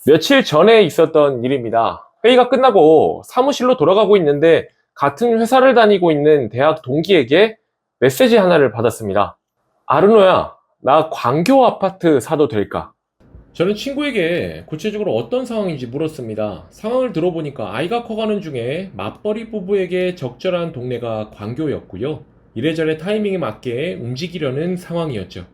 며칠 전에 있었던 일입니다. 회의가 끝나고 사무실로 돌아가고 있는데 같은 회사를 다니고 있는 대학 동기에게 메시지 하나를 받았습니다. 아르노야, 나 광교 아파트 사도 될까? 저는 친구에게 구체적으로 어떤 상황인지 물었습니다. 상황을 들어보니까 아이가 커가는 중에 맞벌이 부부에게 적절한 동네가 광교였고요. 이래저래 타이밍에 맞게 움직이려는 상황이었죠.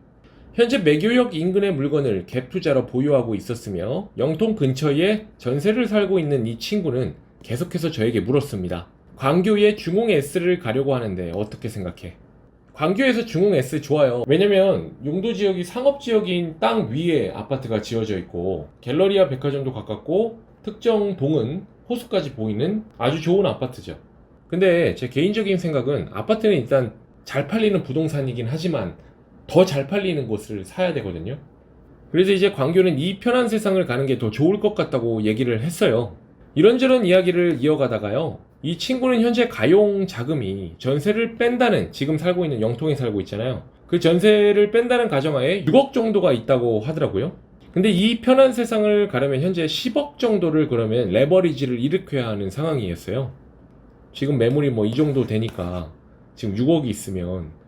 현재 매교역 인근의 물건을 갭 투자로 보유하고 있었으며 영통 근처에 전세를 살고 있는 이 친구는 계속해서 저에게 물었습니다. 광교에 중흥 S를 가려고 하는데 어떻게 생각해? 광교에서 중흥 S 좋아요. 왜냐면 용도 지역이 상업 지역인 땅 위에 아파트가 지어져 있고 갤러리아 백화점도 가깝고 특정 동은 호수까지 보이는 아주 좋은 아파트죠. 근데 제 개인적인 생각은 아파트는 일단 잘 팔리는 부동산이긴 하지만 더 잘 팔리는 곳을 사야 되거든요. 그래서 이제 광교는 이 편한 세상을 가는 게 더 좋을 것 같다고 얘기를 했어요. 이런저런 이야기를 이어가다가요. 이 친구는 현재 가용 자금이 전세를 뺀다는, 지금 살고 있는 영통에 살고 있잖아요. 그 전세를 뺀다는 가정하에 6억 정도가 있다고 하더라고요. 근데 이 편한 세상을 가려면 현재 10억 정도를 그러면 레버리지를 일으켜야 하는 상황이었어요. 지금 매물이 뭐 이 정도 되니까 지금 6억이 있으면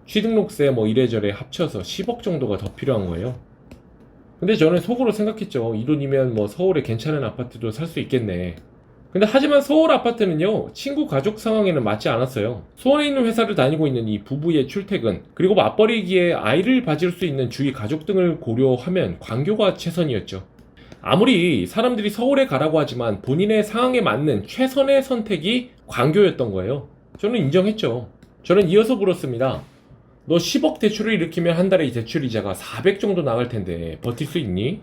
취등록세 뭐 이래저래 합쳐서 10억 정도가 더 필요한 거예요. 근데 저는 속으로 생각했죠. 이 돈이면 뭐 서울에 괜찮은 아파트도 살 수 있겠네. 근데 하지만 서울 아파트는요, 친구 가족 상황에는 맞지 않았어요. 수원에 있는 회사를 다니고 있는 이 부부의 출퇴근, 그리고 맞벌이기에 아이를 봐줄 수 있는 주위 가족 등을 고려하면 광교가 최선이었죠. 아무리 사람들이 서울에 가라고 하지만 본인의 상황에 맞는 최선의 선택이 광교였던 거예요. 저는 인정했죠. 저는 이어서 물었습니다. 너 10억 대출을 일으키면 한 달에 이 대출 이자가 400 정도 나갈 텐데 버틸 수 있니?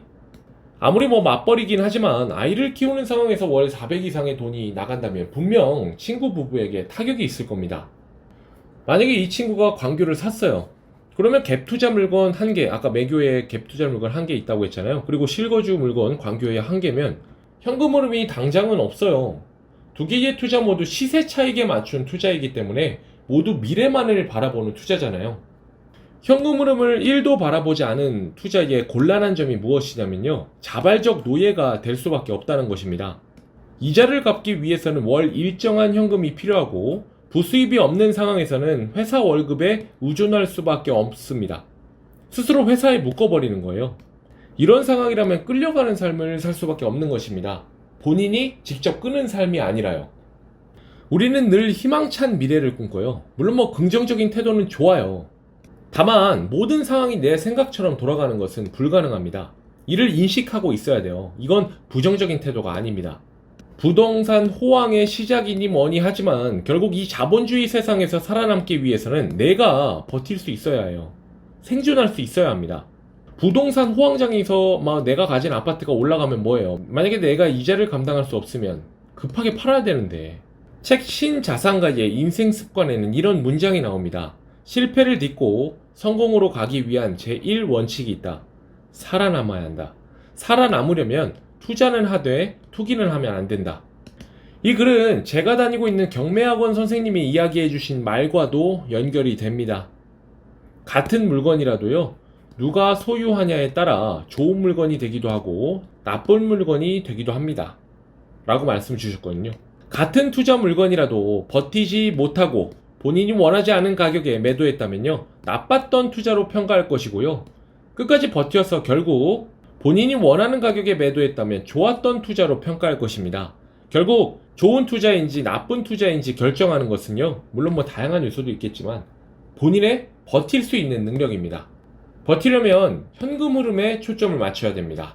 아무리 뭐 맞벌이긴 하지만 아이를 키우는 상황에서 월 400 이상의 돈이 나간다면 분명 친구 부부에게 타격이 있을 겁니다. 만약에 이 친구가 광교를 샀어요. 그러면 갭 투자 물건 1개, 아까 매교에 갭 투자 물건 1개 있다고 했잖아요. 그리고 실거주 물건 광교에 1개면 현금 흐름이 당장은 없어요. 두 개의 투자 모두 시세 차익에 맞춘 투자이기 때문에 모두 미래만을 바라보는 투자잖아요. 현금 흐름을 1도 바라보지 않은 투자의 곤란한 점이 무엇이냐면요. 자발적 노예가 될 수밖에 없다는 것입니다. 이자를 갚기 위해서는 월 일정한 현금이 필요하고 부수입이 없는 상황에서는 회사 월급에 의존할 수밖에 없습니다. 스스로 회사에 묶어버리는 거예요. 이런 상황이라면 끌려가는 삶을 살 수밖에 없는 것입니다. 본인이 직접 끄는 삶이 아니라요. 우리는 늘 희망찬 미래를 꿈꿔요. 물론 뭐 긍정적인 태도는 좋아요. 다만 모든 상황이 내 생각처럼 돌아가는 것은 불가능합니다. 이를 인식하고 있어야 돼요. 이건 부정적인 태도가 아닙니다. 부동산 호황의 시작이니 뭐니 하지만 결국 이 자본주의 세상에서 살아남기 위해서는 내가 버틸 수 있어야 해요. 생존할 수 있어야 합니다. 부동산 호황장에서 막 내가 가진 아파트가 올라가면 뭐예요? 만약에 내가 이자를 감당할 수 없으면 급하게 팔아야 되는데. 책 신자산가의 인생 습관에는 이런 문장이 나옵니다. 실패를 딛고 성공으로 가기 위한 제1원칙이 있다. 살아남아야 한다. 살아남으려면 투자는 하되 투기는 하면 안 된다. 이 글은 제가 다니고 있는 경매학원 선생님이 이야기해 주신 말과도 연결이 됩니다. 같은 물건이라도요, 누가 소유하냐에 따라 좋은 물건이 되기도 하고 나쁜 물건이 되기도 합니다. 라고 말씀 주셨거든요. 같은 투자 물건이라도 버티지 못하고 본인이 원하지 않은 가격에 매도했다면요, 나빴던 투자로 평가할 것이고요, 끝까지 버텨서 결국 본인이 원하는 가격에 매도했다면 좋았던 투자로 평가할 것입니다. 결국 좋은 투자인지 나쁜 투자인지 결정하는 것은요, 물론 뭐 다양한 요소도 있겠지만 본인의 버틸 수 있는 능력입니다. 버티려면 현금 흐름에 초점을 맞춰야 됩니다.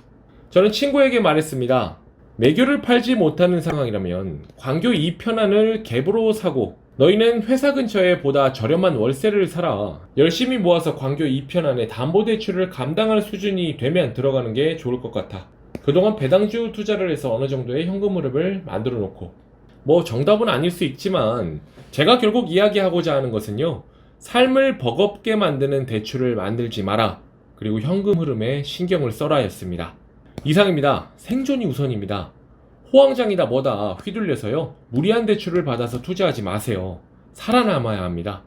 저는 친구에게 말했습니다. 매교를 팔지 못하는 상황이라면 광교 2편안을 갭으로 사고 너희는 회사 근처에 보다 저렴한 월세를 사라. 열심히 모아서 광교 2편안의 담보대출을 감당할 수준이 되면 들어가는 게 좋을 것 같아. 그동안 배당주 투자를 해서 어느 정도의 현금 흐름을 만들어 놓고, 뭐 정답은 아닐 수 있지만 제가 결국 이야기하고자 하는 것은요, 삶을 버겁게 만드는 대출을 만들지 마라. 그리고 현금 흐름에 신경을 써라 였습니다. 이상입니다. 생존이 우선입니다. 호황장이다 뭐다 휘둘려서요, 무리한 대출을 받아서 투자하지 마세요. 살아남아야 합니다.